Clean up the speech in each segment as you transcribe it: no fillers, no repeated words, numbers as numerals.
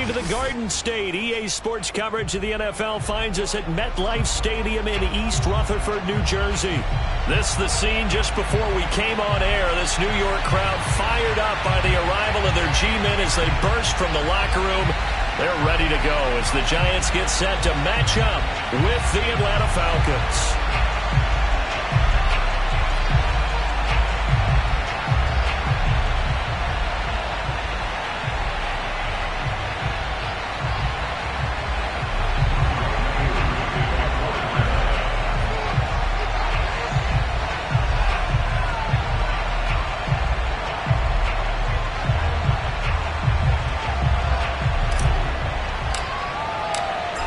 Welcome to the Garden State. EA Sports coverage of the NFL finds us at MetLife Stadium in East Rutherford, New Jersey. This is the scene just before we came on air. This New York crowd fired up by the arrival of their G-men as they burst from the locker room. They're ready to go as the Giants get set to match up with the Atlanta Falcons.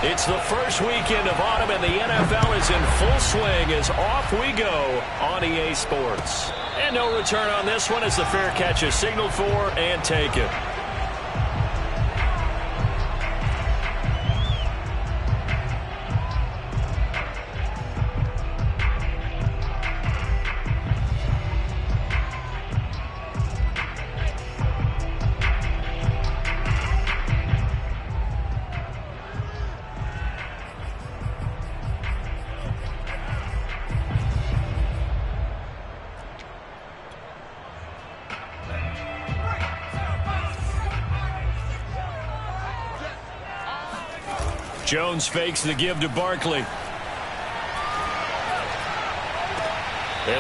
It's the first weekend of autumn, and the NFL is in full swing as off we go on EA Sports. And no return on this one as the fair catch is signaled for and taken. Jones fakes the give to Barkley. And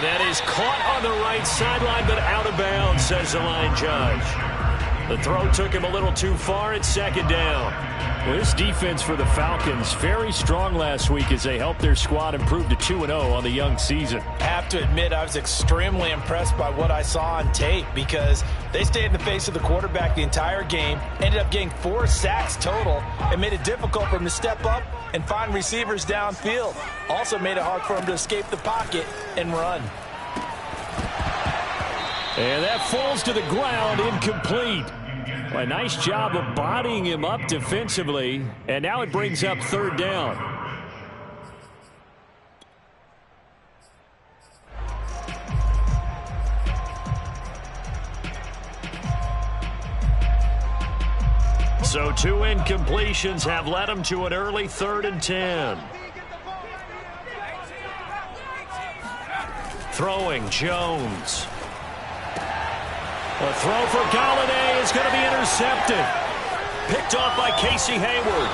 that is caught on the right sideline, but out of bounds, says the line judge. The throw took him a little too far. It's second down. Well, this defense for the Falcons, very strong last week as they helped their squad improve to 2-0 on the young season. I have to admit, I was extremely impressed by what I saw on tape because they stayed in the face of the quarterback the entire game, ended up getting 4 sacks total, and made it difficult for him to step up and find receivers downfield. Also made it hard for him to escape the pocket and run. And that falls to the ground, incomplete. A nice job of bodying him up defensively, and now it brings up third down. So 2 incompletions have led him to an early 3rd and 10. Throwing, Jones. A throw for Golladay is going to be intercepted. Picked off by Casey Hayward.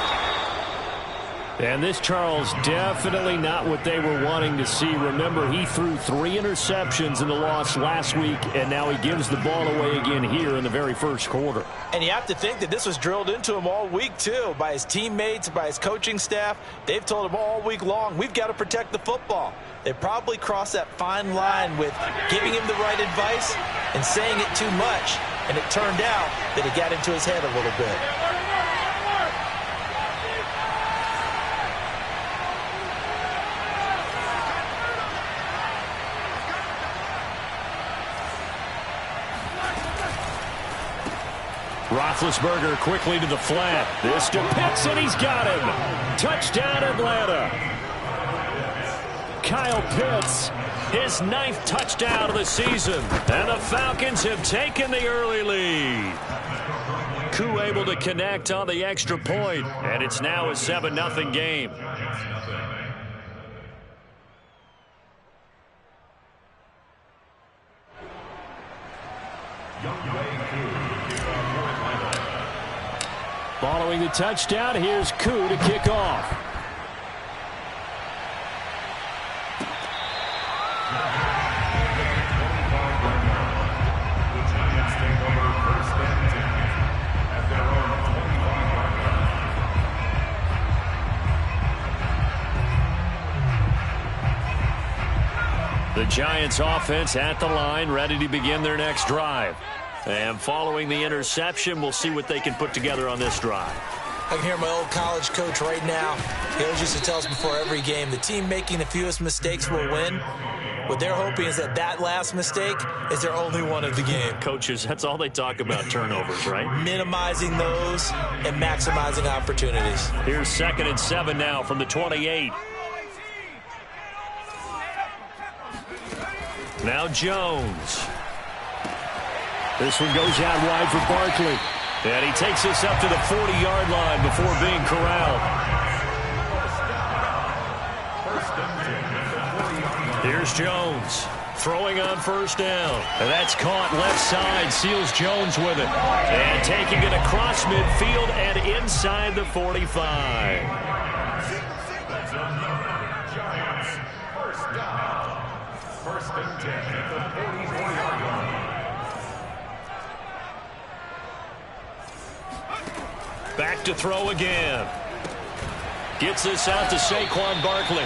And this, Charles, definitely not what they were wanting to see. Remember, he threw 3 interceptions in the loss last week, and now he gives the ball away again here in the very first quarter. And you have to think that this was drilled into him all week, too, by his teammates, by his coaching staff. They've told him all week long, we've got to protect the football. They probably crossed that fine line with giving him the right advice and saying it too much, and it turned out that it got into his head a little bit. Roethlisberger quickly to the flat. This to Pitts, and he's got him. Touchdown, Atlanta. Kyle Pitts, his 9th touchdown of the season. And the Falcons have taken the early lead. Koo able to connect on the extra point, and it's now a 7-0 game. Following the touchdown, here's Koo to kick off. The Giants offense at the line, ready to begin their next drive. And following the interception, we'll see what they can put together on this drive. I can hear my old college coach right now. He always used to tell us before every game, the team making the fewest mistakes will win. What they're hoping is that that last mistake is their only one of the game. Coaches, that's all they talk about, turnovers, right? Minimizing those and maximizing opportunities. Here's 2nd and 7 now from the 28. Now Jones. This one goes out wide for Barkley. And he takes this up to the 40-yard line before being corralled. Here's Jones throwing on first down. And that's caught left side. Seals Jones with it. And taking it across midfield and inside the 45. First and 10 at the 44-yard line. Back to throw again. Gets this out to Saquon Barkley.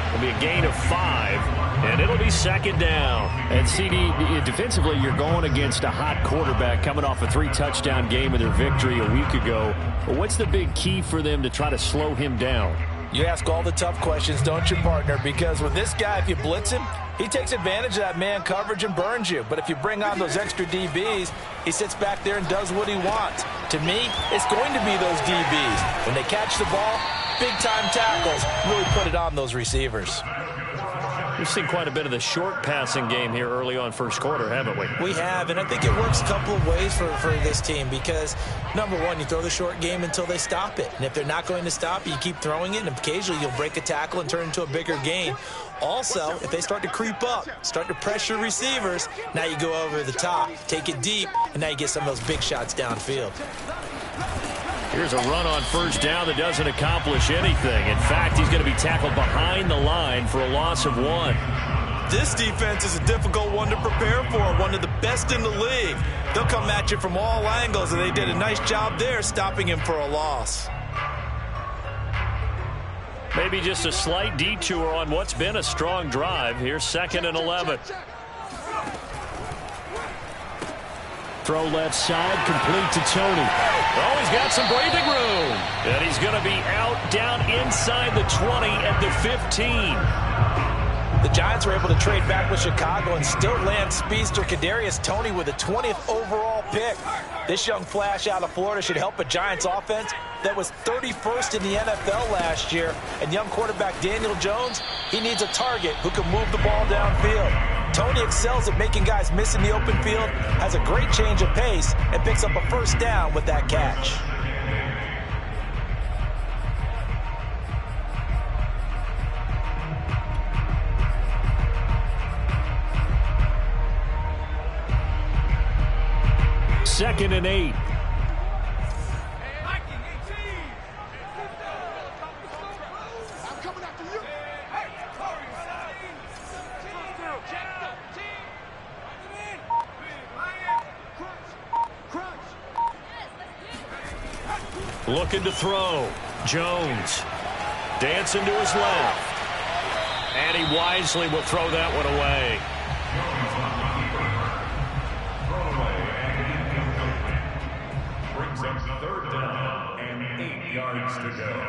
It'll be a gain of 5, and it'll be second down. And CD, defensively, you're going against a hot quarterback coming off a 3-touchdown game of their victory a week ago. But what's the big key for them to try to slow him down? You ask all the tough questions, don't you, partner? Because with this guy, if you blitz him, he takes advantage of that man coverage and burns you. But if you bring on those extra DBs, he sits back there and does what he wants. To me, it's going to be those DBs. When they catch the ball, big-time tackles really put it on those receivers. We've seen quite a bit of the short passing game here early on first quarter, haven't we? We have, and I think it works a couple of ways for this team because, number one, you throw the short game until they stop it. And if they're not going to stop it, you keep throwing it, and occasionally you'll break a tackle and turn it into a bigger gain. Also, if they start to creep up, start to pressure receivers, now you go over the top, take it deep, and now you get some of those big shots downfield. Here's a run on first down that doesn't accomplish anything. In fact, he's going to be tackled behind the line for a loss of 1. This defense is a difficult one to prepare for, one of the best in the league. They'll come at you from all angles, and they did a nice job there stopping him for a loss. Maybe just a slight detour on what's been a strong drive. Here's 2nd and 11. Throw left side, complete to Tony. Oh, he's got some breathing room. And he's going to be out down inside the 20 at the 15. The Giants were able to trade back with Chicago and still land speedster Kadarius Toney with a 20th overall pick. This young flash out of Florida should help a Giants offense that was 31st in the NFL last year. And young quarterback Daniel Jones, he needs a target who can move the ball downfield. Toney excels at making guys miss in the open field, has a great change of pace, and picks up a first down with that catch. Second and 8. Looking to throw. Jones dancing to his left. And he wisely will throw that one away. Brings up 3rd down and 8 yards to go.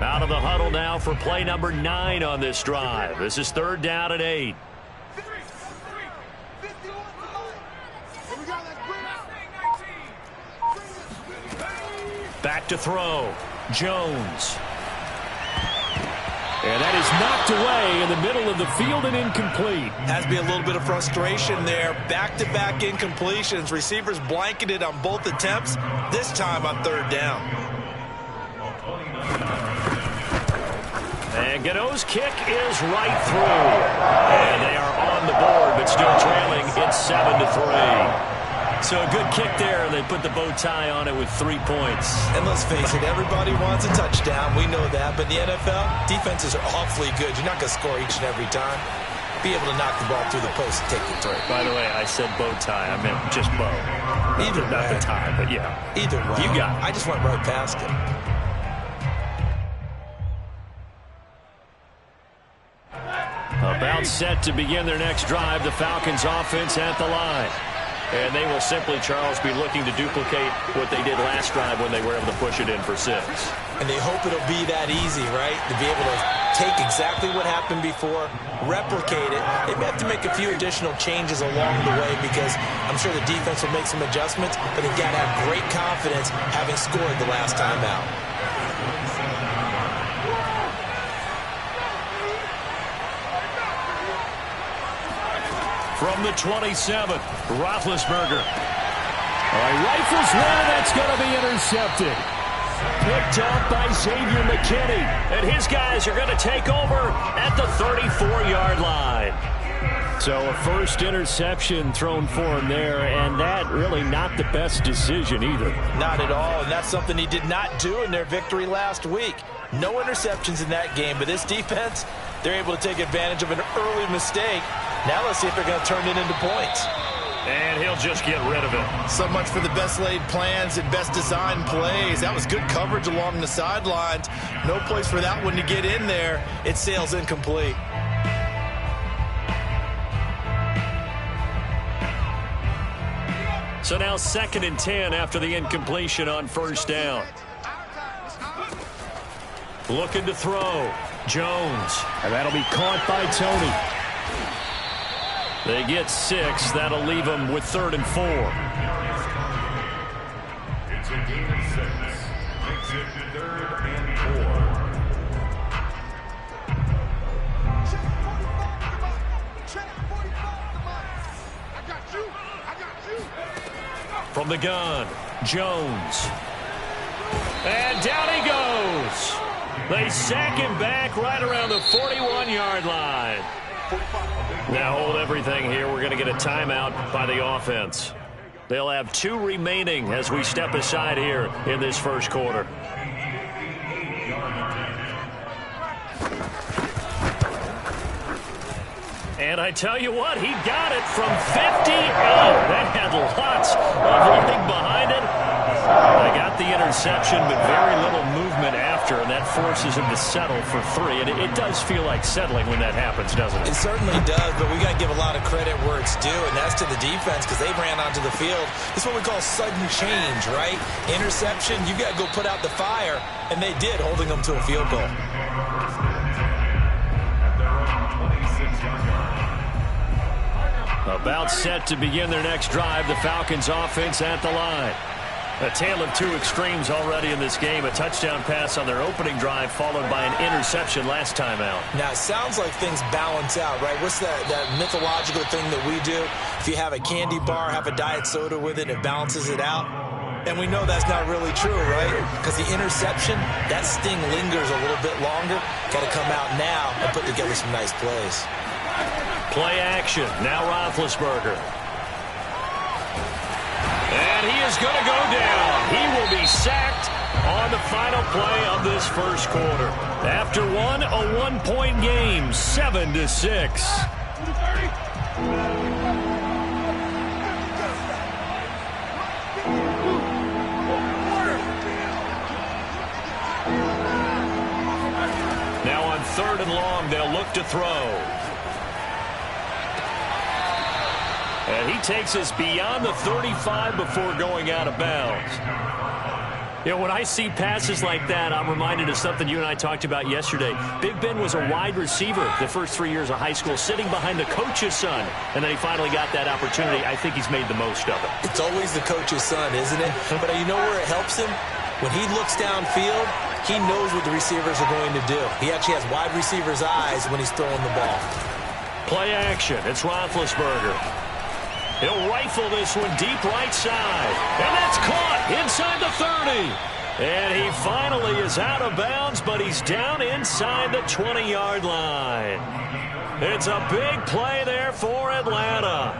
Out of the huddle now for play number 9 on this drive. This is 3rd down and 8. Back to throw. Jones. And that is knocked away in the middle of the field and incomplete. Has to be a little bit of frustration there. Back-to-back incompletions. Receivers blanketed on both attempts, this time on 3rd down. And Gano's kick is right through. And they are on the board, but still trailing. It's 7-3. So a good kick there. They put the bow tie on it with 3 points. And let's face it, everybody wants a touchdown. We know that. But in the NFL, defenses are awfully good. You're not going to score each and every time. Be able to knock the ball through the post and take the three. By the way, I said bow tie. I meant just bow. Either way. Not the tie, but yeah. Either way. You got it. I just went right past it. About set to begin their next drive, the Falcons offense at the line. And they will simply, Charles, be looking to duplicate what they did last drive when they were able to push it in for 6. And they hope it'll be that easy, right? To be able to take exactly what happened before, replicate it. They may have to make a few additional changes along the way because I'm sure the defense will make some adjustments, but they've got to have great confidence having scored the last time out. From the 27, Roethlisberger. Rifles one, that's going to be intercepted. Picked up by Xavier McKinney. And his guys are going to take over at the 34-yard line. So a first interception thrown for him there, and that really not the best decision either. Not at all, and that's something he did not do in their victory last week. No interceptions in that game, but this defense, they're able to take advantage of an early mistake. Now let's see if they're going to turn it into points. And he'll just get rid of it. So much for the best laid plans and best designed plays. That was good coverage along the sidelines. No place for that one to get in there. It sails incomplete. So now 2nd and 10 after the incompletion on first down. Looking to throw. Jones. And that'll be caught by Tony. They get 6. That'll leave them with 3rd and 4. It's a gain of 6. Makes it 3rd and 4. From the gun, Jones. And down he goes. They sack him back right around the 41-yard line. Now hold everything here. We're going to get a timeout by the offense. They'll have 2 remaining as we step aside here in this first quarter. And I tell you what, he got it from 50. Oh, that had lots of running behind it. They got the interception, but very little movement after, and that forces him to settle for 3. And it does feel like settling when that happens, doesn't it? It certainly does, but we got to give a lot of credit where it's due, and that's to the defense because they ran onto the field. This is what we call sudden change, right? Interception, you got to go put out the fire, and they did, holding them to a field goal. About set to begin their next drive, the Falcons offense at the line. A tale of 2 extremes already in this game. A touchdown pass on their opening drive followed by an interception last time out. Now, it sounds like things balance out, right? What's that mythological thing that we do? If you have a candy bar, have a diet soda with it, it balances it out. And we know that's not really true, right? Because the interception, that sting lingers a little bit longer. Got to come out now and put together some nice plays. Play action. Now Roethlisberger. And he is going to go down. He will be sacked on the final play of this first quarter. After a 1-point game, 7-6. Now on 3rd and long, they'll look to throw. And he takes us beyond the 35 before going out of bounds. You know, when I see passes like that, I'm reminded of something you and I talked about yesterday. Big Ben was a wide receiver the first 3 years of high school, sitting behind the coach's son. And then he finally got that opportunity. I think he's made the most of it. It's always the coach's son, isn't it? But you know where it helps him? When he looks downfield, he knows what the receivers are going to do. He actually has wide receiver's eyes when he's throwing the ball. Play action. It's Roethlisberger. He'll rifle this one deep right side. And that's caught inside the 30. And he finally is out of bounds, but he's down inside the 20-yard line. It's a big play there for Atlanta.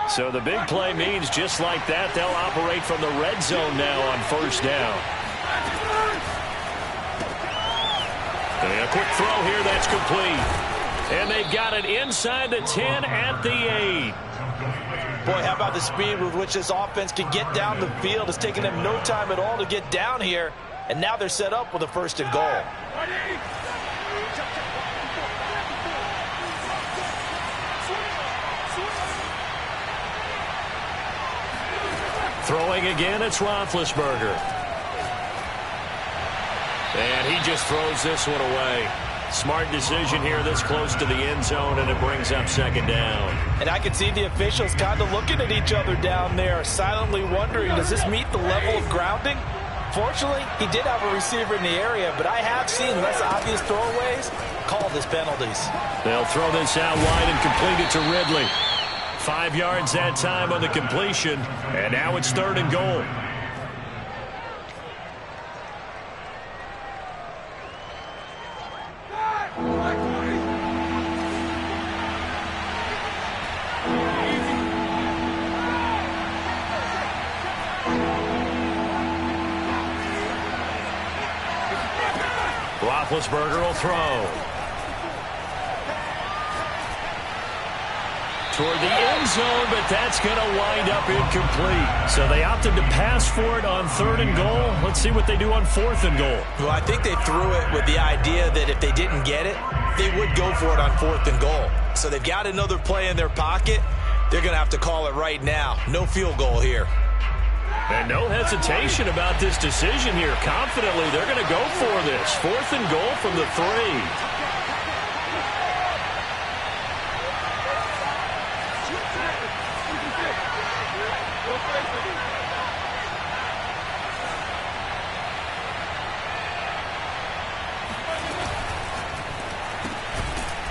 So the big play means just like that, they'll operate from the red zone now on first down. And a quick throw here, that's complete. And they've got it inside the 10 at the 8. Boy, how about the speed with which this offense can get down the field? It's taken them no time at all to get down here. And now they're set up with a 1st and goal. Throwing again, it's Roethlisberger. And he just throws this one away. Smart decision here this close to the end zone, and it brings up second down. And I can see the officials kind of looking at each other down there, silently wondering, does this meet the level of grounding? Fortunately, he did have a receiver in the area, but I have seen less obvious throwaways called as penalties. They'll throw this out wide and complete it to Ridley. 5 yards that time on the completion, and now it's 3rd and goal. Roethlisberger will throw. Toward the end zone, but that's going to wind up incomplete. So they opted to pass for it on 3rd and goal. Let's see what they do on 4th and goal. Well, I think they threw it with the idea that if they didn't get it, they would go for it on 4th and goal. So they've got another play in their pocket. They're going to have to call it right now. No field goal here. And no hesitation about this decision here. Confidently, they're going to go for this. 4th and goal from the 3.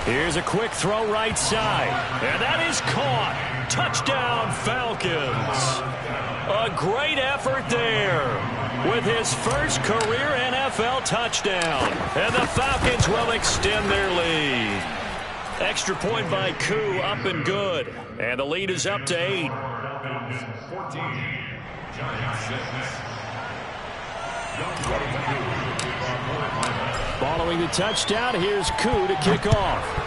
Here's a quick throw right side. And that is caught. Touchdown, Falcons. A great effort there with his first career NFL touchdown. And the Falcons will extend their lead. Extra point by Koo, up and good. And the lead is up to 8. 14, Giants 6. Following the touchdown, here's Koo to kick off.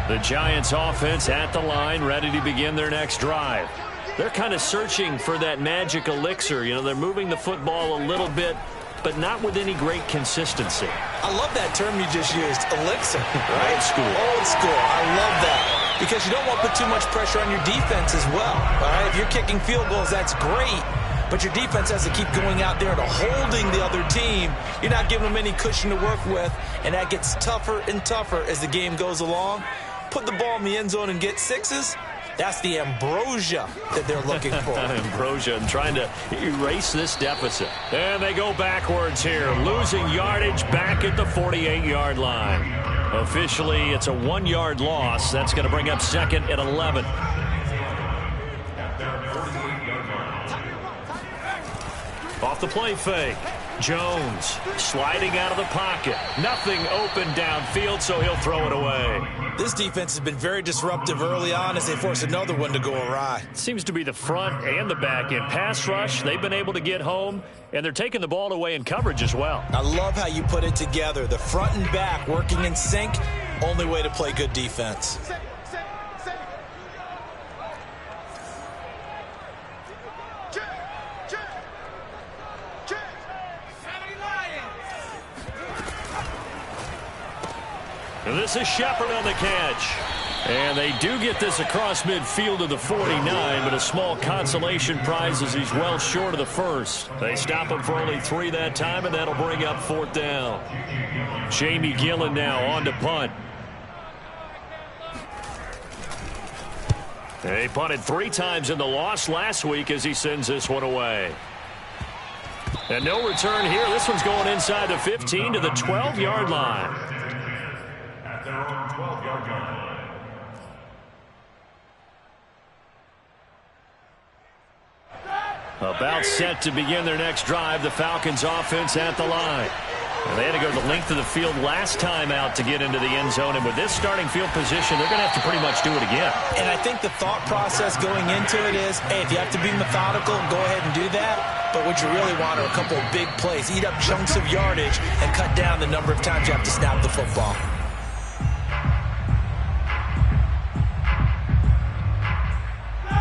The Giants offense at the line, ready to begin their next drive. They're kind of searching for that magic elixir. You know, they're moving the football a little bit, but not with any great consistency. I love that term you just used, elixir. Right? Old school. Old school. I love that. Because you don't want to put too much pressure on your defense as well. All right? If you're kicking field goals, that's great. But your defense has to keep going out there and holding the other team. You're not giving them any cushion to work with, and that gets tougher and tougher as the game goes along. Put the ball in the end zone and get 6s. That's the ambrosia that they're looking for. Ambrosia and trying to erase this deficit. And they go backwards here, losing yardage back at the 48-yard line. Officially, it's a 1-yard loss. That's going to bring up 2nd and 11. Off the play fake. Jones sliding out of the pocket. Nothing open downfield, so he'll throw it away. This defense has been very disruptive early on as they force another one to go awry. Seems to be the front and the back end. Pass rush, they've been able to get home, and they're taking the ball away in coverage as well. I love how you put it together. The front and back working in sync, only way to play good defense. And this is Shepard on the catch. And they do get this across midfield to the 49, but a small consolation prize as he's well short of the first. They stop him for only 3 that time, and that'll bring up 4th down. Jamie Gillen now on to punt. They punted 3 times in the loss last week as he sends this one away. And no return here. This one's going inside the 15 to the 12-yard line. At their own 12-yard line. About set to begin their next drive, the Falcons offense at the line. And they had to go the length of the field last time out to get into the end zone. And with this starting field position, they're going to have to pretty much do it again. And I think the thought process going into it is, hey, if you have to be methodical, go ahead and do that. But what you really want are a couple of big plays. Eat up chunks of yardage and cut down the number of times you have to snap the football.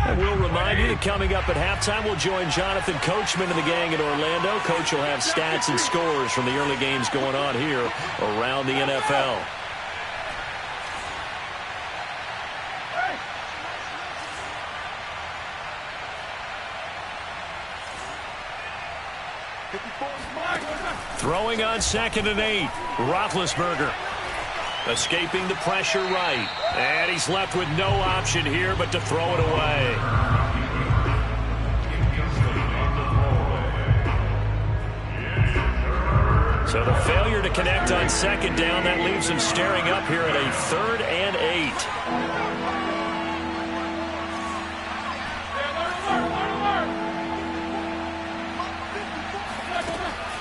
And we'll remind remind you that coming up at halftime, we'll join Jonathan Coachman and the gang in Orlando. Coach will have stats and scores from the early games going on here around the NFL. Throwing on 2nd and 8, Roethlisberger. Escaping the pressure right. And he's left with no option here but to throw it away. So the failure to connect on 2nd down, that leaves him staring up here at a 3rd and 8.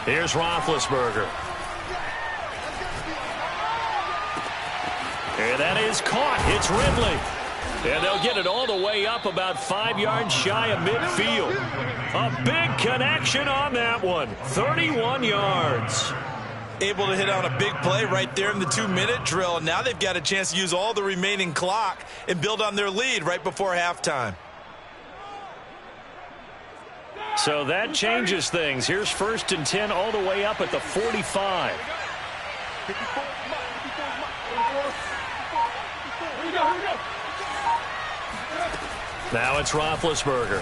Here's Roethlisberger. And that is caught. It's Ridley. And they'll get it all the way up about 5 yards shy of midfield. A big connection on that one. 31 yards. Able to hit on a big play right there in the 2-minute drill. And now they've got a chance to use all the remaining clock and build on their lead right before halftime. So that changes things. Here's 1st and 10 all the way up at the 45. Now it's Roethlisberger.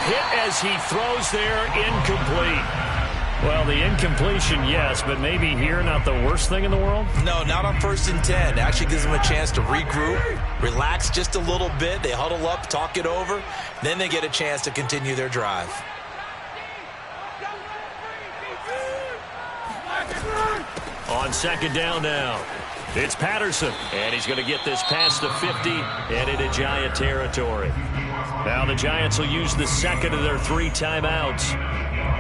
Hit as he throws there, incomplete. Well, the incompletion, yes, but maybe here not the worst thing in the world? No, not on 1st and 10. Actually gives them a chance to regroup, relax just a little bit. They huddle up, talk it over. Then they get a chance to continue their drive. On 2nd down now, it's Patterson. And he's going to get this past the 50 and into Giant territory. Now the Giants will use the 2nd of their 3 timeouts.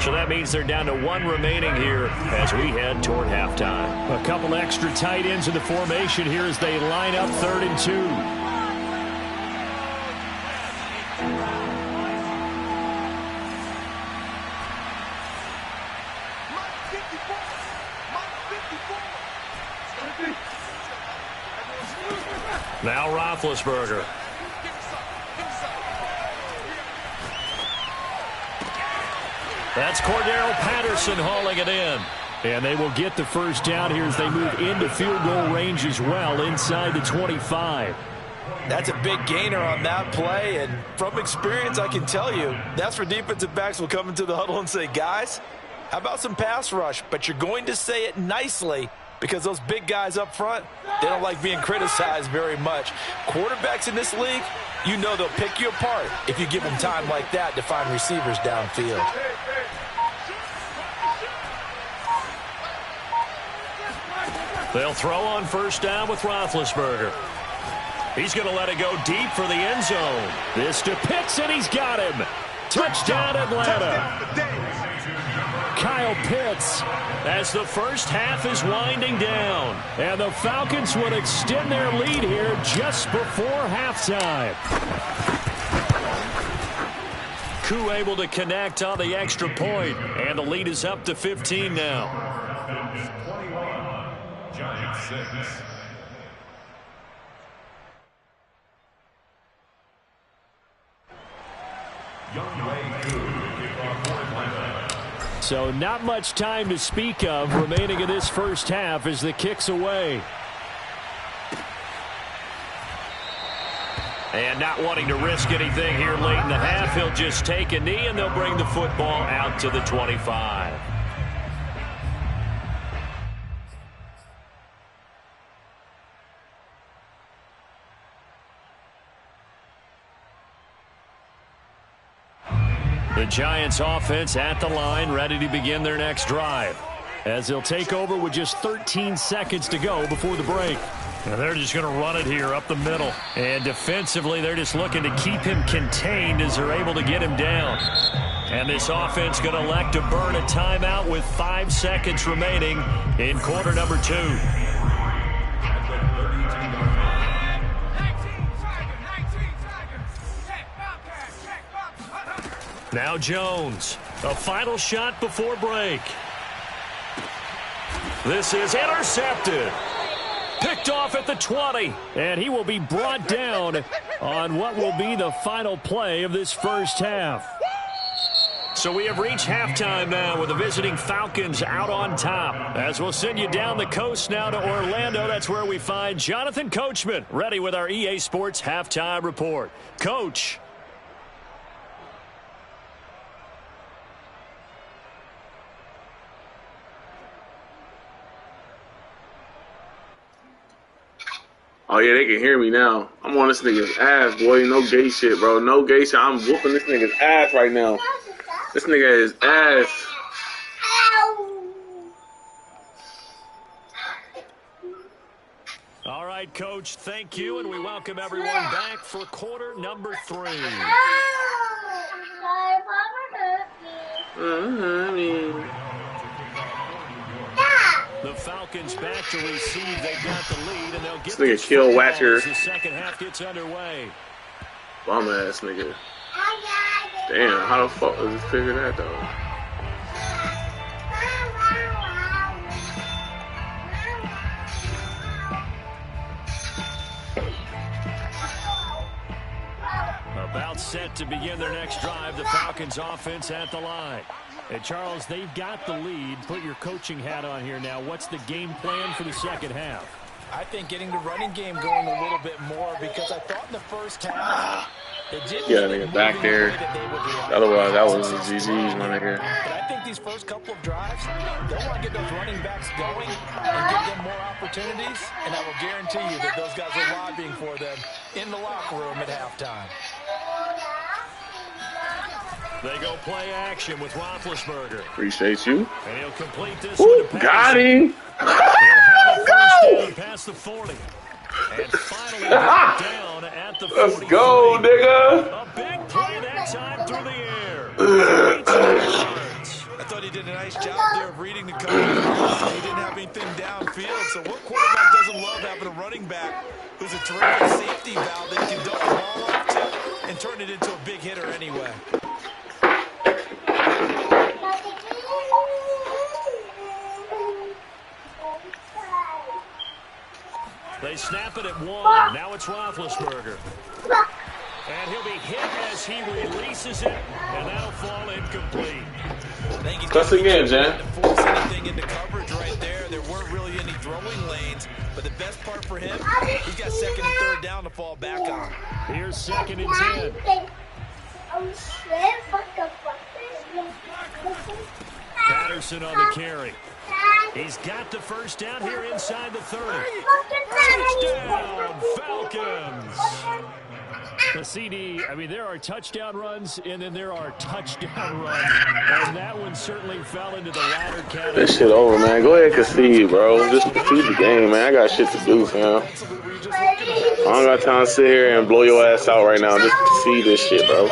So that means they're down to 1 remaining here as we head toward halftime. A couple extra tight ends in the formation here as they line up 3rd and 2. Now Roethlisberger. That's Cordero Patterson hauling it in. And they will get the 1st down here as they move into field goal range as well inside the 25. That's a big gainer on that play, and from experience I can tell you that's where defensive backs will come into the huddle and say, guys, how about some pass rush? But you're going to say it nicely because those big guys up front, they don't like being criticized very much. Quarterbacks in this league, you know they'll pick you apart if you give them time like that to find receivers downfield. They'll throw on 1st down with Roethlisberger. He's going to let it go deep for the end zone. This to Pitts, and he's got him. Touchdown, Atlanta. Kyle Pitts as the first half is winding down. And the Falcons would extend their lead here just before halftime. Koo able to connect on the extra point, and the lead is up to 15 now. Giants 6. So not much time to speak of remaining in this first half as the kick's away. And not wanting to risk anything here late in the half, he'll just take a knee and they'll bring the football out to the 25. The Giants offense at the line, ready to begin their next drive, as they'll take over with just 13 seconds to go before the break. And they're just going to run it here up the middle. And defensively, they're just looking to keep him contained as they're able to get him down. And this offense going to elect to burn a timeout with 5 seconds remaining in quarter number 2. Now Jones, a final shot before break. This is intercepted. Picked off at the 20. And he will be brought down on what will be the final play of this first half. So we have reached halftime now with the visiting Falcons out on top. As we'll send you down the coast now to Orlando, that's where we find Jonathan Coachman, ready with our EA Sports Halftime Report. Coach. Oh, yeah, they can hear me now. I'm on this nigga's ass, boy. No gay shit, bro. No gay shit. I'm whooping this nigga's ass right now. This nigga is ass. All right, Coach, thank you, and we welcome everyone back for quarter number 3. The Falcons back to receive. They've got the lead, and they'll get this nigga kill Watcher. as the second half gets underway. Bum ass nigga. Damn, how the fuck was this figure that though? About set to begin their next drive, the Falcons offense at the line. And Charles, they've got the lead. Put your coaching hat on here now. What's the game plan for the second half? I think getting the running game going a little bit more, because I thought in the first half they didn't nigga back there. Otherwise, that was GG's, my nigga. But I think these first couple of drives, they'll want to get those running backs going and give them more opportunities, and I will guarantee you that those guys are lobbying for them in the locker room at halftime. They go play action with Roethlisberger. Appreciate you. And he'll complete this Ooh, with a got him. He'll have a first down past the 40. And finally down at the 40. Let's go, nigga. A big play that time through the air. I thought he did a nice job there of reading the coverage. He didn't have anything downfield. So what quarterback doesn't love having a running back who's a terrific safety valve that you can dump the ball off to and turn it into a big hitter anyway? They snap it at 1. Now it's Roethlisberger. And he'll be hit as he releases it, and that'll fall incomplete. Cuss again, Jan. To force anything into coverage right there. There weren't really any throwing lanes, but the best part for him, he's got second and third down to fall back on. Here's 2nd and 10. Patterson on the carry. He's got the first down here inside the 30. Touchdown, Falcons. The CD, I mean, there are touchdown runs, and then there are touchdown runs. And that one certainly fell into the latter category. This shit over, man. Go ahead and concede, bro. Just concede the game, man. I got shit to do, fam. I don't got time to sit here and blow your ass out right now. Just concede this shit, bro.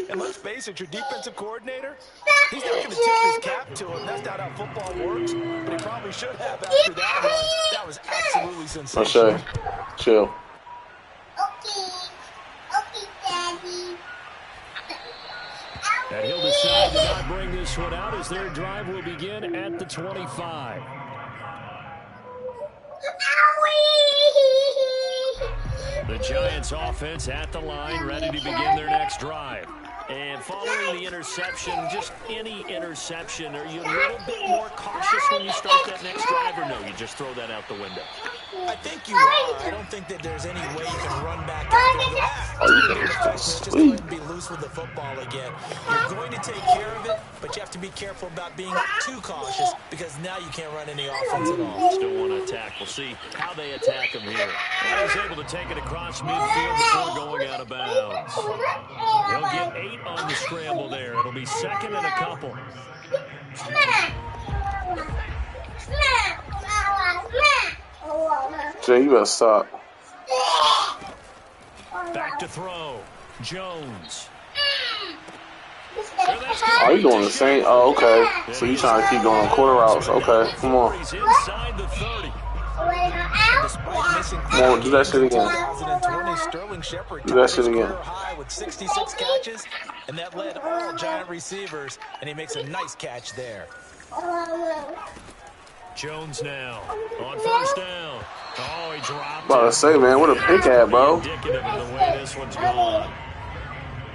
And let's face it, your defensive coordinator, he's not going to tip his cap to him. That's not how football works. But he probably should have after that run. That was absolutely sensational. O'Shea, chill. Okay, Daddy. And he'll decide to not bring this one out as their drive will begin at the 25. The Giants offense at the line, ready to begin their next drive. And following the interception, just any interception, are you a little bit more cautious when you start that next drive, or no, you just throw that out the window? I think you are. I don't think that there's any way you can run back after that. Just go ahead and be loose with the football again. You're going to take care of it, but you have to be careful about being too cautious, because now you can't run any offense at all. Still want to attack. We'll see how they attack him here. And he's able to take it across midfield before going out of bounds. He'll get 8 on the scramble there. It'll be 2nd and a couple. Jay, you better stop. Back to throw. Jones. Oh, you doing the same? Oh, okay. So you trying to keep going on quarter routes? Okay, come on. He's inside the 30. Despite missing Come on, do that shit again. 2020, Sterling Shepard Do that shit again. career high with 66 catches, and that led all Giant receivers, and he makes a nice catch there. Jones now on first down. Oh, he dropped About to say, man, what a pick at, bro. Indicative of the way this one's gone.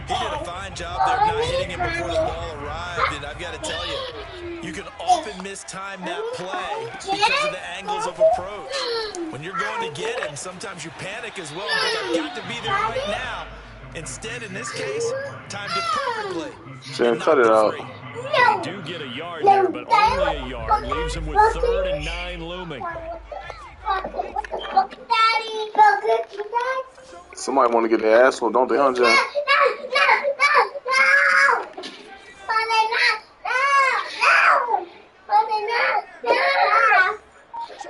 He did a fine job there not hitting him before the ball arrived, and I've got to tell you, you can often mistime that play because of the angles of approach. When you're going to get him, sometimes you panic as well and think, I've got to be there right now. Instead, in this case, timed it perfectly. Shouldn't cut it out. They do get a yard there, but only a yard. Leaves him with 3rd and 9 looming. Somebody want to get their ass whooped, don't they, huh, Jay?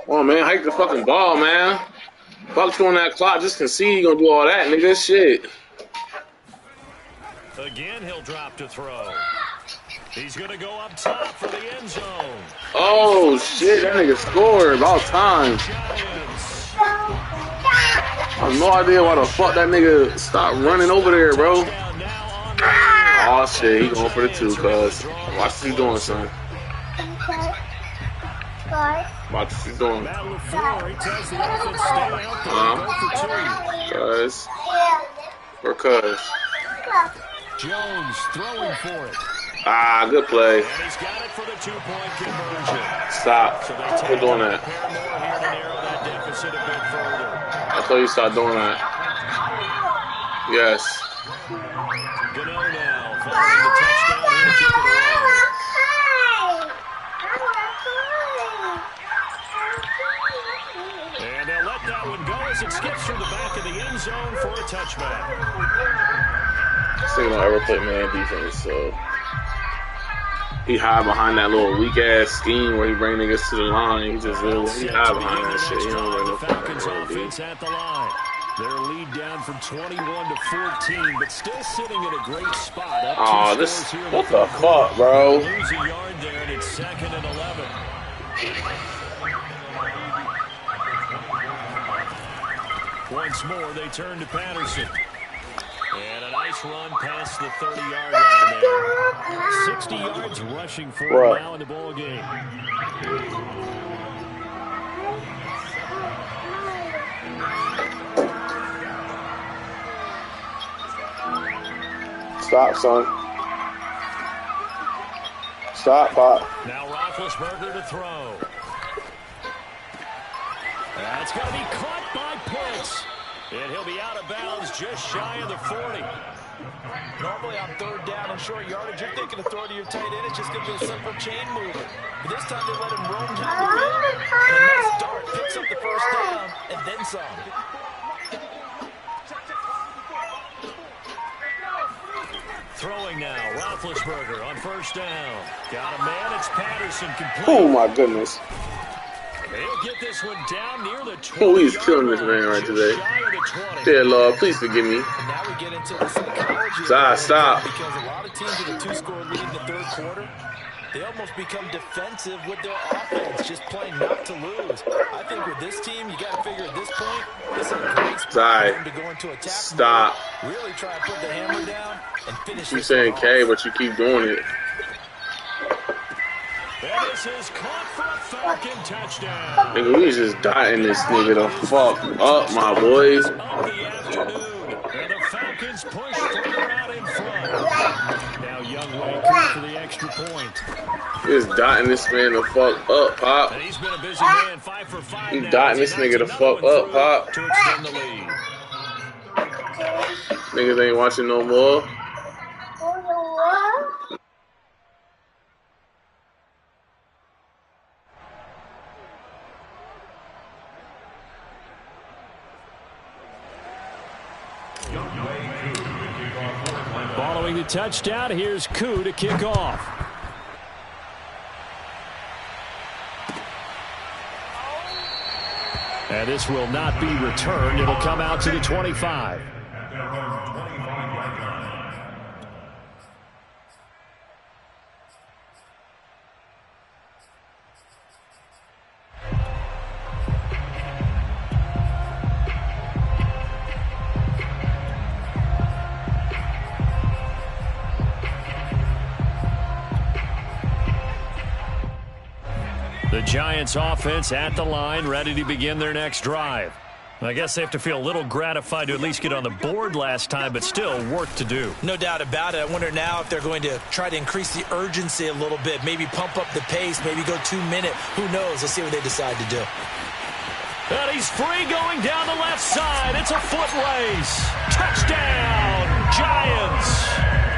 Come on, man, hike the fucking ball, man. Fuck you on that clock, just concede you gonna do all that, nigga. Shit. Again, he'll drop to throw. He's going to go up top for the end zone. Oh, shit, that nigga scored about time. Giants. I have no idea why the fuck that nigga stopped running over there, bro. Touchdown now on the year. Oh, shit, he going for the 2, cuz. Watch what he's doing, son. Watch what he's doing. Matt LaFleur, he tells the offense stay out there. Go for 2. Cuz. Or cuz. Jones throwing for it. Ah, good play. And he's got it for the 2-point conversion. Stop. So they Quit take doing a that. pair more here to narrow that deficit a bit further. I told you stop doing that. Yes. Gano now following the touchdown here to kick it away. And they'll let that one go as it skips through the back of the end zone for a touchback. This nigga don't ever play man defense, so he hide behind that little weak ass scheme where he bring niggas to the line. He just he hide behind that shit. He don't bring no Falcons fucking offense at the line. Their lead down from 21 to 14, but still sitting in a great spot. Up oh, two this scores here in what the the third fuck, bro? Lose a yard there, and it's 2nd and 11. Once more, they turn to Patterson. And a nice run past the 30-yard line there. 60 yards rushing for him now in the ball game. Stop, son. Stop, Pop. Now Roethlisberger to throw. That's going to be caught by Pitts. And he'll be out of bounds just shy of the 40. Normally on 3rd down and short yardage, you're thinking of throw to your tight end. It's just going to be a simple chain mover. But this time they let him roam down the field. And a nice dart picks up the 1st down and then some. Throwing now, Roethlisberger on 1st down. Got a man, it's Patterson complete. Oh my goodness. He'll get this one down near the 20. Oh, he's killing this man right today. Dear Lord, please forgive me. And now we get into the psychology. Stop. Because a lot of teams with a 2-score lead in the 3rd quarter, they almost become defensive with their offense, just playing not to lose. I think with this team, you got to figure at this point, this is a great spot for them to go into attack. Stop. Mode, really try to put the hammer down and finish. You saying K, but you keep doing it. And this is caught for a Falcon touchdown. Nigga, we just dotting this nigga the fuck up, my boys. Of the afternoon. And the Falcons push further out in front. Now Youngway comes for the extra point. Just dotting this man the fuck up, Pop. And he's been a busy man, 5 for 5 You now. dotting this nigga the fuck up, Pop. To extend the lead. Niggas ain't watching no more. Following the touchdown, here's Koo to kick off. And this will not be returned. It'll come out to the 25. The Giants offense at the line, ready to begin their next drive. I guess they have to feel a little gratified to at least get on the board last time, but still work to do. No doubt about it. I wonder now if they're going to try to increase the urgency a little bit, maybe pump up the pace, maybe go 2 minute. Who knows? Let's see what they decide to do. And he's free going down the left side. It's a foot race. Touchdown, Giants.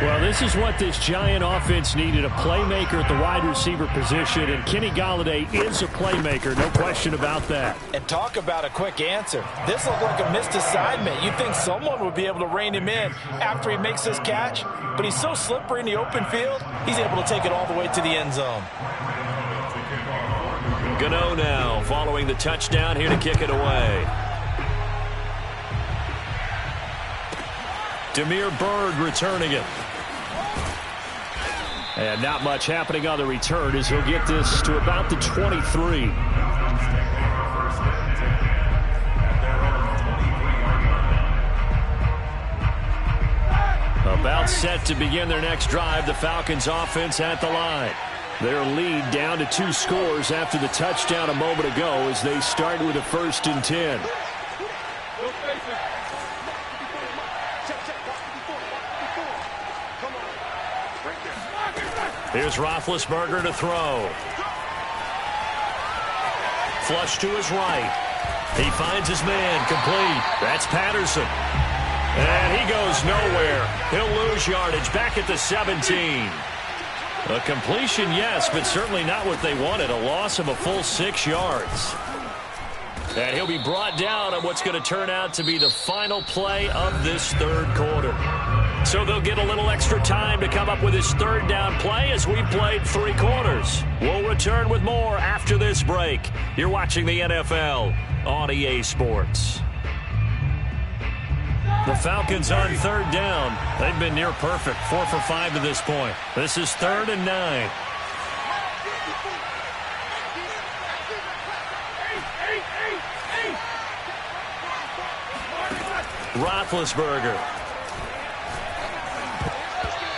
Well, this is what this Giant offense needed, a playmaker at the wide receiver position, and Kenny Golladay is a playmaker, no question about that. And talk about a quick answer. This looked like a missed assignment. You'd think someone would be able to rein him in after he makes this catch, but he's so slippery in the open field, he's able to take it all the way to the end zone. Gano now following the touchdown here to kick it away. Damiere Byrd returning it. And not much happening on the return as he'll get this to about the 23. About set to begin their next drive, the Falcons offense at the line. Their lead down to 2 scores after the touchdown a moment ago as they start with a 1st and 10. Here's Roethlisberger to throw. Flush to his right. He finds his man, complete. That's Patterson. And he goes nowhere. He'll lose yardage back at the 17. A completion, yes, but certainly not what they wanted. A loss of a full 6 yards. And he'll be brought down on what's going to turn out to be the final play of this 3rd quarter. So they'll get a little extra time to come up with his 3rd down play as we played 3 quarters. We'll return with more after this break. You're watching the NFL on EA Sports. The Falcons on 3rd down. They've been near perfect, 4 for 5 to this point. This is 3rd and 9. Roethlisberger.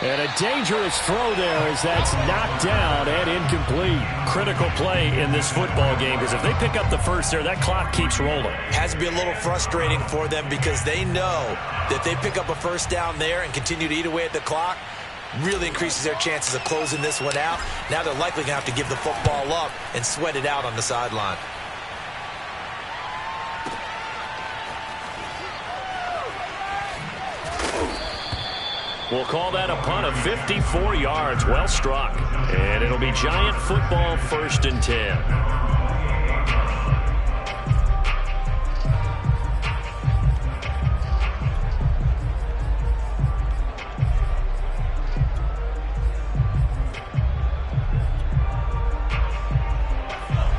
And a dangerous throw there as that's knocked down and incomplete. Critical play in this football game because if they pick up the first there, that clock keeps rolling. Has to be a little frustrating for them because they know that they pick up a 1st down there and continue to eat away at the clock, really increases their chances of closing this one out. Now they're likely going to have to give the football up and sweat it out on the sideline. We'll call that a punt of 54 yards. Well struck. And it'll be Giant football, 1st and 10.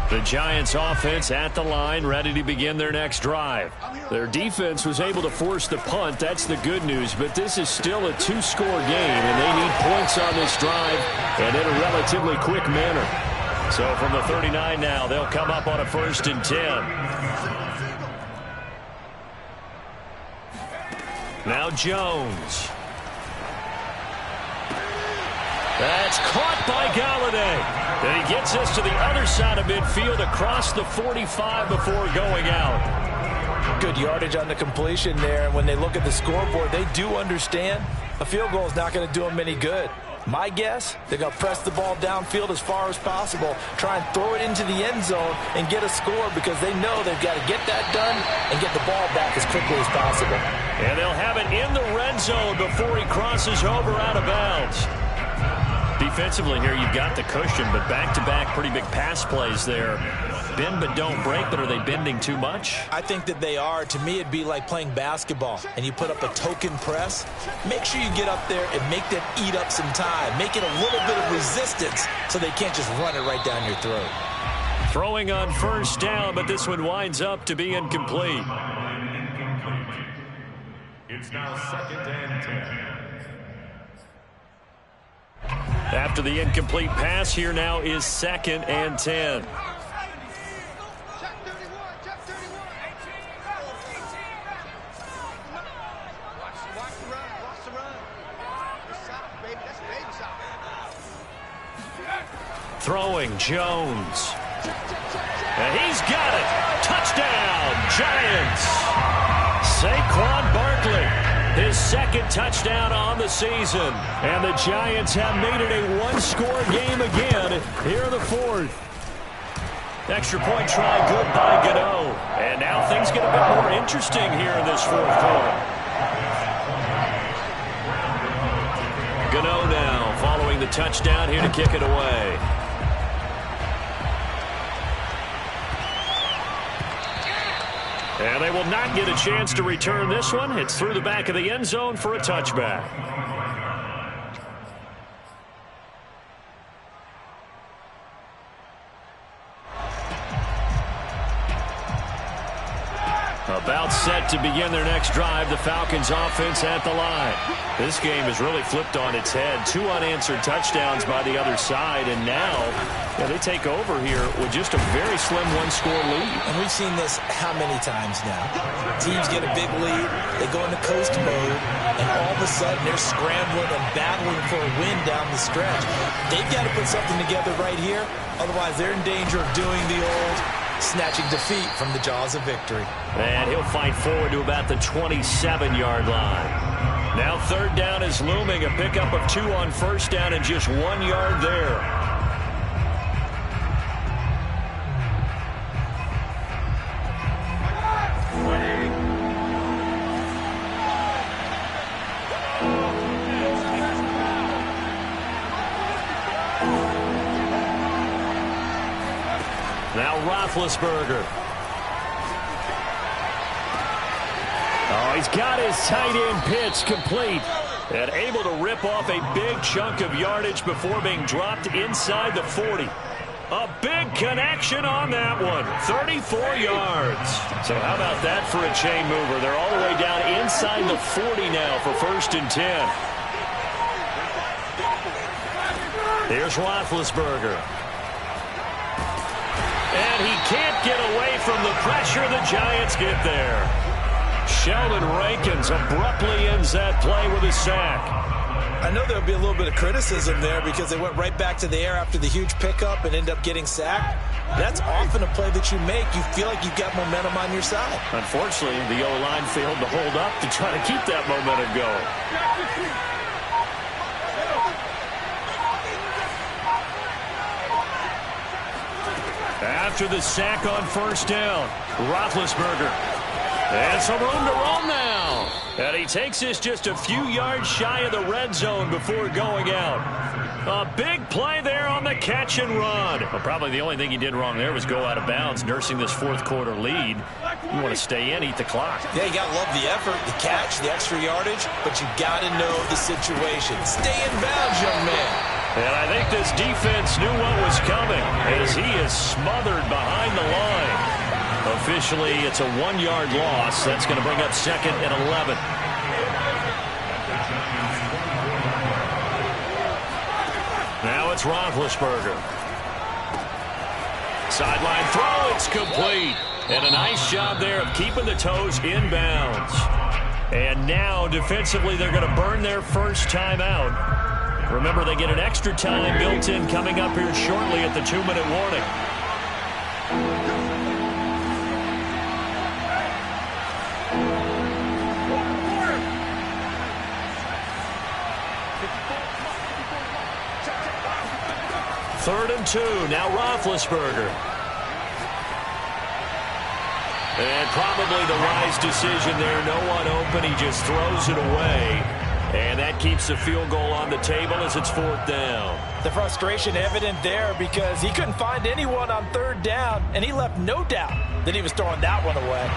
The Giants offense at the line, ready to begin their next drive. Their defense was able to force the punt. That's the good news, but this is still a 2-score game, and they need points on this drive and in a relatively quick manner. So from the 39 now, they'll come up on a 1st and 10. Now Jones. That's caught by Golladay. And he gets us to the other side of midfield across the 45 before going out. Good yardage on the completion there. And when they look at the scoreboard, they do understand a field goal is not going to do them any good. My guess, they're going to press the ball downfield as far as possible, try and throw it into the end zone and get a score because they know they've got to get that done and get the ball back as quickly as possible. And they'll have it in the red zone before he crosses over out of bounds. Defensively here, you've got the cushion, but back-to-back pretty big pass plays there. Bend but don't break, but are they bending too much? I think that they are. To me, it'd be like playing basketball, and you put up a token press. Make sure you get up there and make them eat up some time. Make it a little bit of resistance so they can't just run it right down your throat. Throwing on 1st down, but this one winds up to be incomplete. It's now 2nd and 10. After the incomplete pass, here now is 2nd and 10. Throwing Jones. And he's got it. Touchdown, Giants. Saquon Barkley, his second touchdown on the season. And the Giants have made it a one-score game again here in the fourth. Extra point try good by Gano. And now things get a bit more interesting here in this fourth quarter. Gano now following the touchdown here to kick it away. And they will not get a chance to return this one. It's through the back of the end zone for a touchback. About set to begin their next drive. The Falcons offense at the line. This game has really flipped on its head. 2 unanswered touchdowns by the other side. And now they take over here with just a very slim one-score lead. And we've seen this how many times now? Teams get a big lead. They go into coast mode. And all of a sudden they're scrambling and battling for a win down the stretch. They've got to put something together right here. Otherwise they're in danger of doing the old snatching defeat from the jaws of victory. And he'll fight forward to about the 27-yard line. Now third down is looming. A pickup of 2 on first down and just 1 yard there. Now Roethlisberger. Oh, he's got his tight end pitch complete. And able to rip off a big chunk of yardage before being dropped inside the 40. A big connection on that one. 34 yards. So how about that for a chain mover? They're all the way down inside the 40 now for 1st and 10. Here's Roethlisberger. And he can't get away from the pressure. The Giants get there. Sheldon Rankins abruptly ends that play with a sack. I know there'll be a little bit of criticism there because they went right back to the air after the huge pickup and end up getting sacked. That's often a play that you make. You feel like you've got momentum on your side. Unfortunately, the O-line failed to hold up to try to keep that momentum going. After the sack on first down, Roethlisberger. And some room to roam now. And he takes this just a few yards shy of the red zone before going out. A big play there on the catch and run. Well, probably the only thing he did wrong there was go out of bounds, nursing this fourth quarter lead. You want to stay in, eat the clock. Yeah, you got to love the effort, the catch, the extra yardage, but you got to know the situation. Stay in bounds, young man. And I think this defense knew what was coming as he is smothered behind the line. Officially, it's a 1-yard loss. That's going to bring up 2nd and 11. Now it's Roethlisberger. Sideline throw, it's complete. And a nice job there of keeping the toes in bounds. And now, defensively, they're going to burn their first timeout. Remember, they get an extra time built in coming up here shortly at the 2-minute warning. Third and 2. Now Roethlisberger. And probably the wise decision there. No one open. He just throws it away. And that keeps the field goal on the table as it's 4th down. The frustration evident there because he couldn't find anyone on 3rd down, and he left no doubt that he was throwing that one away.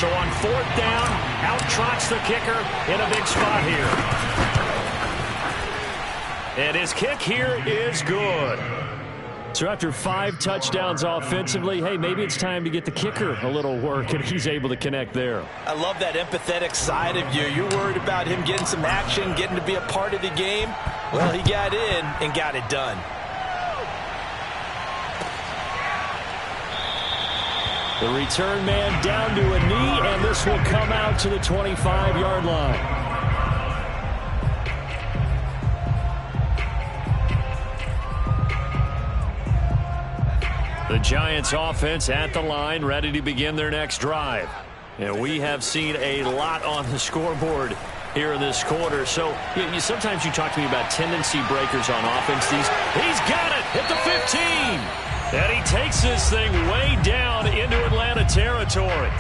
So on 4th down, out trots the kicker in a big spot here. And his kick here is good. So after 5 touchdowns offensively, hey, maybe it's time to get the kicker a little work, and he's able to connect there. I love that empathetic side of you. You're worried about him getting some action, getting to be a part of the game. Well, he got in and got it done. The return man down to a knee, and this will come out to the 25-yard line. The Giants offense at the line, ready to begin their next drive. And we have seen a lot on the scoreboard here in this quarter. So sometimes you talk to me about tendency breakers on offense. He's got it at the 15. And he takes this thing way down into Atlanta territory.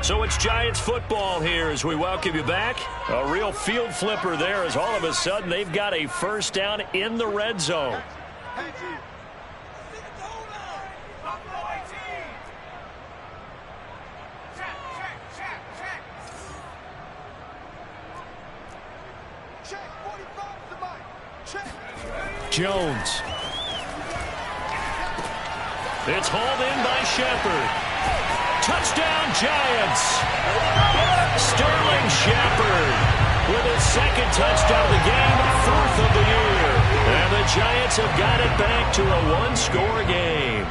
So it's Giants football here as we welcome you back. A real field flipper there as all of a sudden they've got a first down in the red zone. Jones. It's hauled in by Shepard. Touchdown, Giants. Sterling Shepard with his second touchdown of the game, fourth of the year. And the Giants have got it back to a one-score game.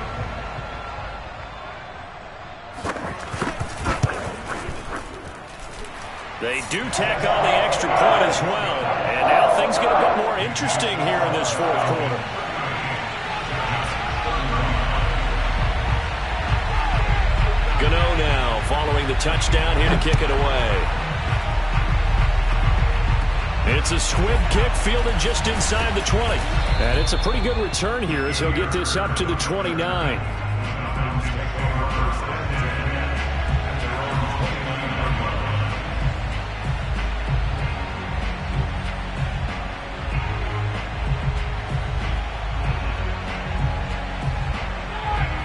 They do tack on the extra point as well. And now things get a bit more interesting here in this fourth quarter. Gano now following the touchdown here to kick it away. It's a squib kick fielded just inside the 20. And it's a pretty good return here as he'll get this up to the 29.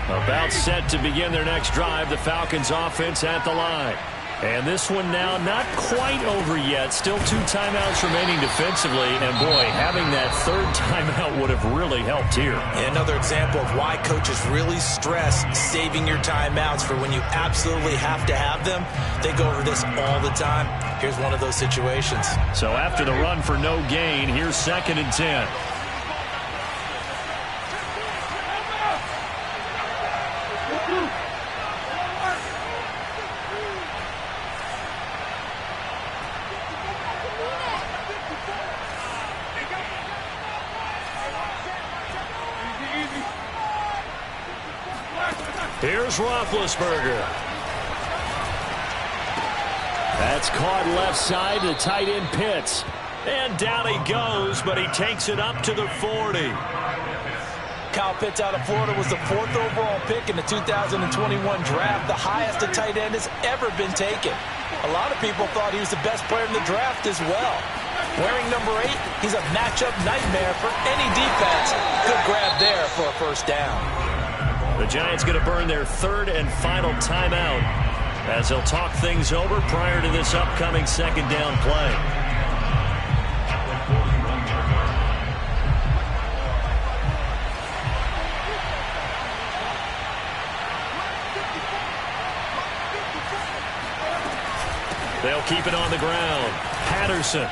About set to begin their next drive, the Falcons offense at the line. And this one now not quite over yet. Still 2 timeouts remaining defensively. And boy, having that third timeout would have really helped here. Another example of why coaches really stress saving your timeouts for when you absolutely have to have them. They go over this all the time. Here's one of those situations. So after the run for no gain, here's 2nd and 10. Here's Roethlisberger. That's caught left side to tight end Pitts. And down he goes, but he takes it up to the 40. Kyle Pitts out of Florida was the 4th overall pick in the 2021 draft, the highest a tight end has ever been taken. A lot of people thought he was the best player in the draft as well. Wearing number 8, he's a matchup nightmare for any defense. Good grab there for a first down. The Giants going to burn their 3rd and final timeout as they'll talk things over prior to this upcoming 2nd down play. They'll keep it on the ground. Patterson.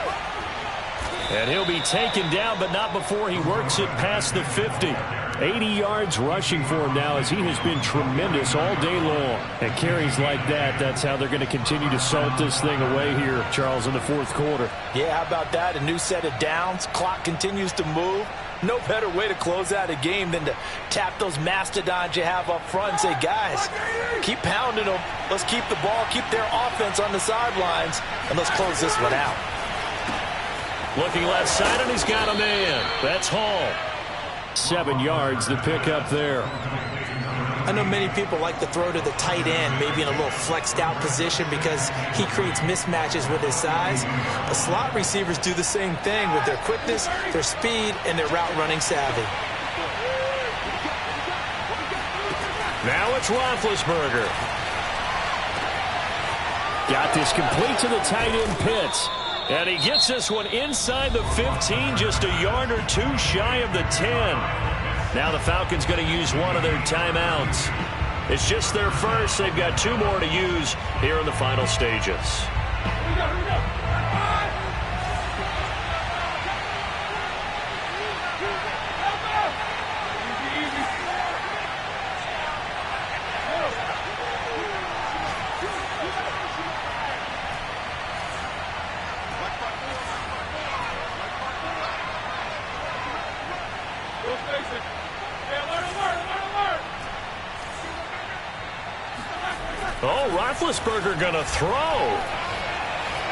And he'll be taken down, but not before he works it past the 50. 80 yards rushing for him now as he has been tremendous all day long. And carries like that, that's how they're going to continue to salt this thing away here, Charles, in the 4th quarter. Yeah, how about that? A new set of downs. Clock continues to move. No better way to close out a game than to tap those mastodons you have up front and say, guys, keep pounding them. Let's keep the ball, keep their offense on the sidelines, and let's close this one out. Looking left side, and he's got a man. That's Hall. 7 yards to pick up there. I know many people like to throw to the tight end, maybe in a little flexed out position because he creates mismatches with his size. But slot receivers do the same thing with their quickness, their speed, and their route running savvy. Now it's Roethlisberger. Got this complete to the tight end Pitts. And he gets this one inside the 15, just a yard or 2 shy of the 10. Now the Falcons going to use one of their timeouts. It's just their first. They've got 2 more to use here in the final stages. Oh, Roethlisberger going to throw.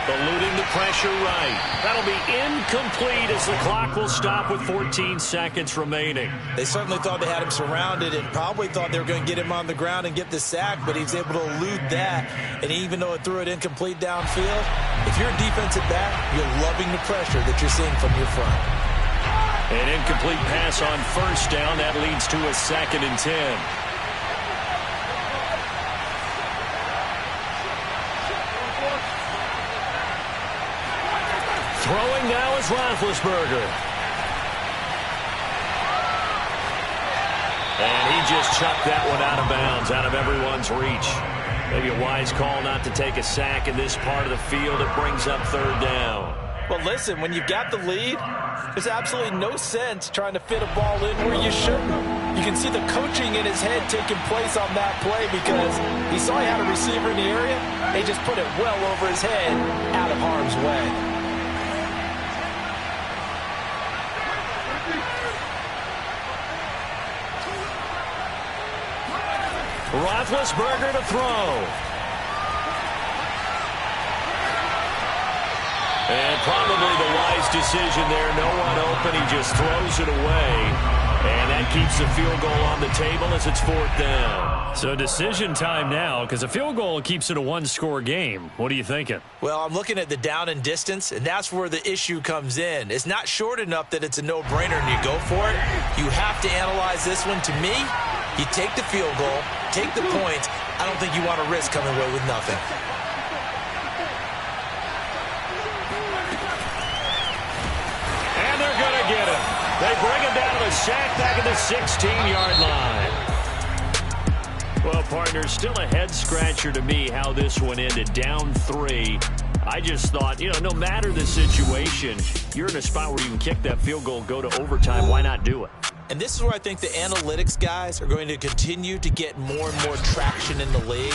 Eluding the pressure right. That'll be incomplete as the clock will stop with 14 seconds remaining. They certainly thought they had him surrounded and probably thought they were going to get him on the ground and get the sack, but he was able to elude that. And even though it threw it incomplete downfield, if you're a defensive back, you're loving the pressure that you're seeing from your front. An incomplete pass on first down. That leads to a 2nd and 10. Throwing now is Roethlisberger. And he just chucked that one out of bounds, out of everyone's reach. Maybe a wise call not to take a sack in this part of the field. It brings up 3rd down. Well, listen, when you've got the lead, there's absolutely no sense trying to fit a ball in where you shouldn't. You can see the coaching in his head taking place on that play because he saw he had a receiver in the area. They just put it well over his head, out of harm's way. Roethlisberger to throw. And probably the wise decision there. No one open. He just throws it away. And that keeps the field goal on the table as it's 4th down. So decision time now because a field goal keeps it a 1-score game. What are you thinking? Well, I'm looking at the down and distance, and that's where the issue comes in. It's not short enough that it's a no-brainer and you go for it. You have to analyze this one. To me, you take the field goal, take the points. I don't think you want to risk coming away with nothing. And they're going to get him. They bring him down to the sack back at the 16-yard line. Well, partner, still a head-scratcher to me how this one ended. Down 3. I just thought, no matter the situation, you're in a spot where you can kick that field goal, go to overtime. Why not do it? And this is where I think the analytics guys are going to continue to get more and more traction in the league.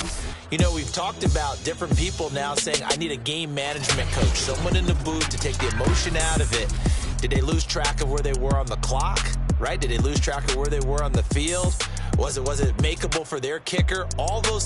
We've talked about different people now saying, I need a game management coach, someone in the booth to take the emotion out of it. Did they lose track of where they were on the clock, right? Did they lose track of where they were on the field? Was it makeable for their kicker? All those